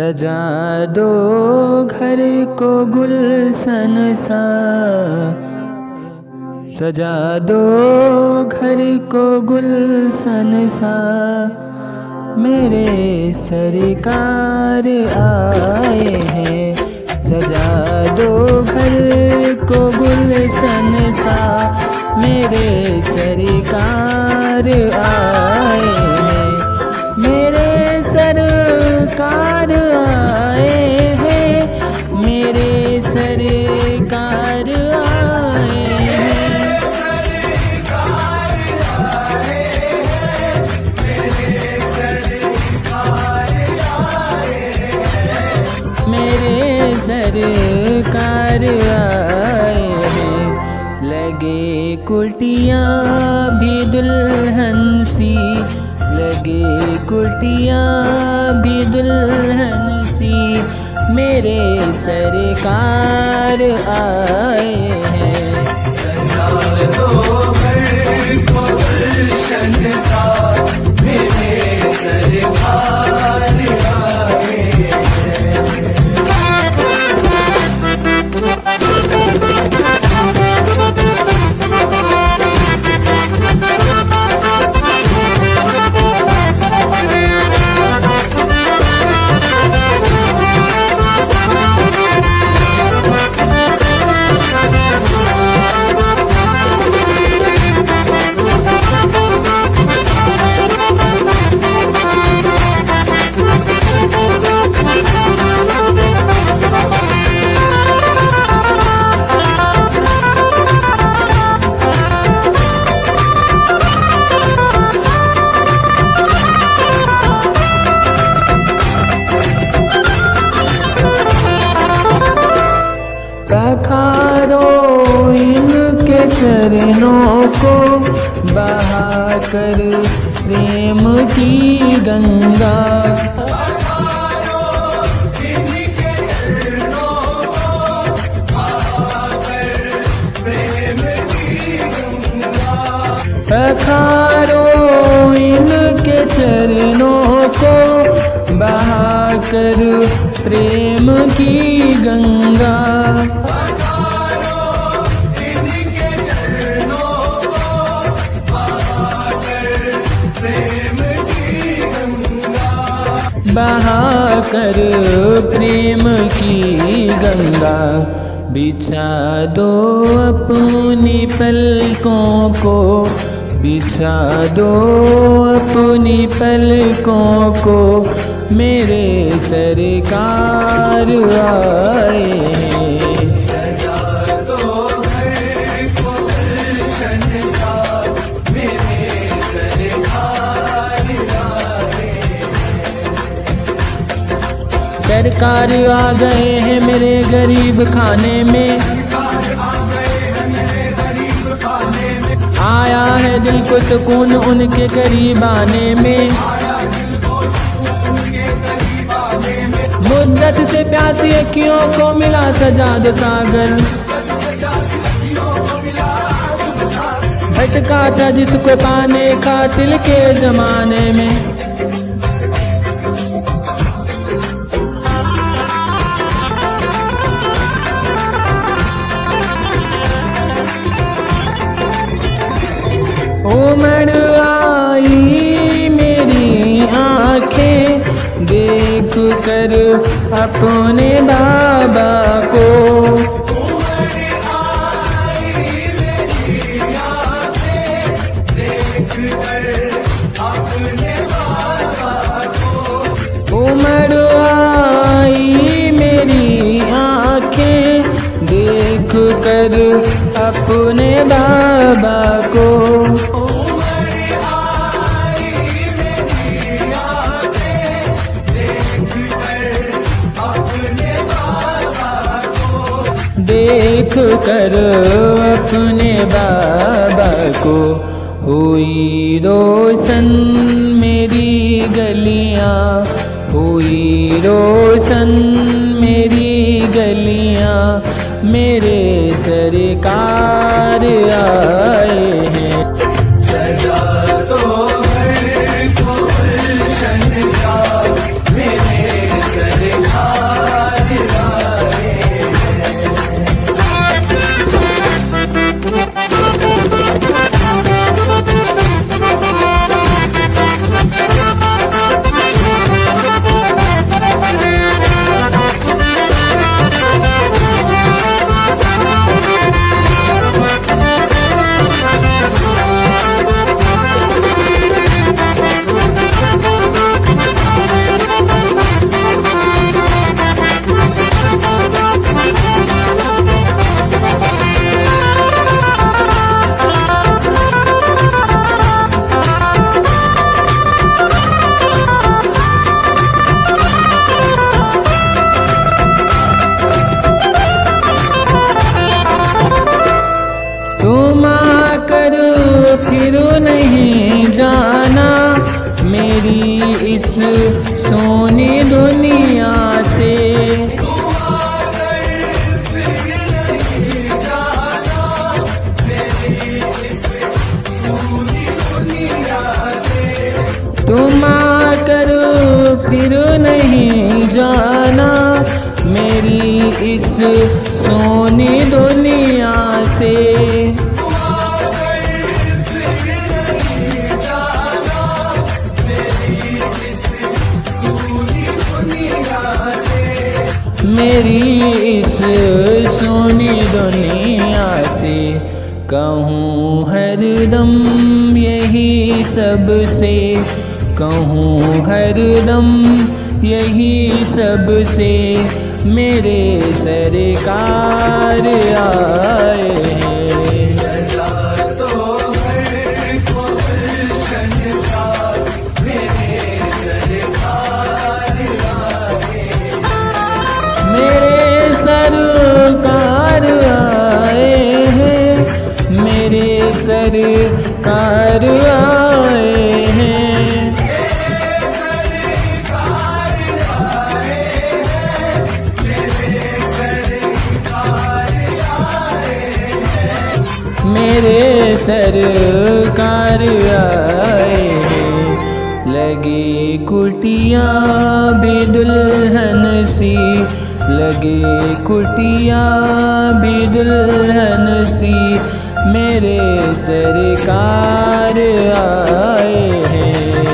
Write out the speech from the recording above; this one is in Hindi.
सजा दो घर को गुलशन सा, सजा दो घर को गुलशन सा, मेरे सरकार आए हैं। सजा दो घर को गुलशन सा, मेरे सरकार आए हैं। मेरे सरकार आए हैं, मेरे सरकार आए हैं। मेरे सरकार आए हैं। लगे कुटियाँ भी दुल्हन सी, लगे कुटियाँ भी दुल्हन सी, मेरे सरकार आए हैं। सजा दो घर को गुलशन सा, मेरे सरकार आए हैं। पखारो इनके चरणों को, बहाकर प्रेम की गंगा। पखारो इनके चरणों को, बहाकर प्रेम की गंगा। पखारो इनके चरणों को, बहाकर प्रेम की गंगा। बहाकर प्रेम की गंगा। बिछा दो अपनी पलकों को, बिछा दो अपनी पलकों को, मेरे सरकार आए हैं। सजा दो घर को गुलशन सा, मेरे सरकार आए हैं। सरकार आ गए हैं मेरे गरीब खाने में, आया है दिल को सुकून उनके करीब आने में। मुद्दत से प्यासी अखियों को मिला सजाद सागर, भटका था जिसको पाने कातिल के जमाने में। उमड़ आई मेरी आँखें देख कर अपने बाबा को। उमड़ आई मेरी आँखें देख कर अपने बाबा को। उमड़ आई मेरी आँखें देख कर अपने बाबा को। देख कर अपने बाबा को। हुई रोशन मेरी गलियां, हुई रोशन मेरी गलियां, मेरे सरकार आए हैं। सजा दो घर को गुलशन सा, मेरे सरकार इस सोनी दुनिया से। मेरी इस सोनी दुनिया से कहूँ हरदम यही सबसे, कहूँ हरदम यही सबसे, मेरे सरकार आए हैं। सजा तो हर को गुलशन सा मेरे सरकार आए। मेरे सरकार आए हैं, मेरे सरकार आए हैं। मेरे सरकार आए हैं। लगे कुटिया भी दुल्हन सी, लगे कुटिया भी दुल्हन सी, मेरे सरकार आए हैं।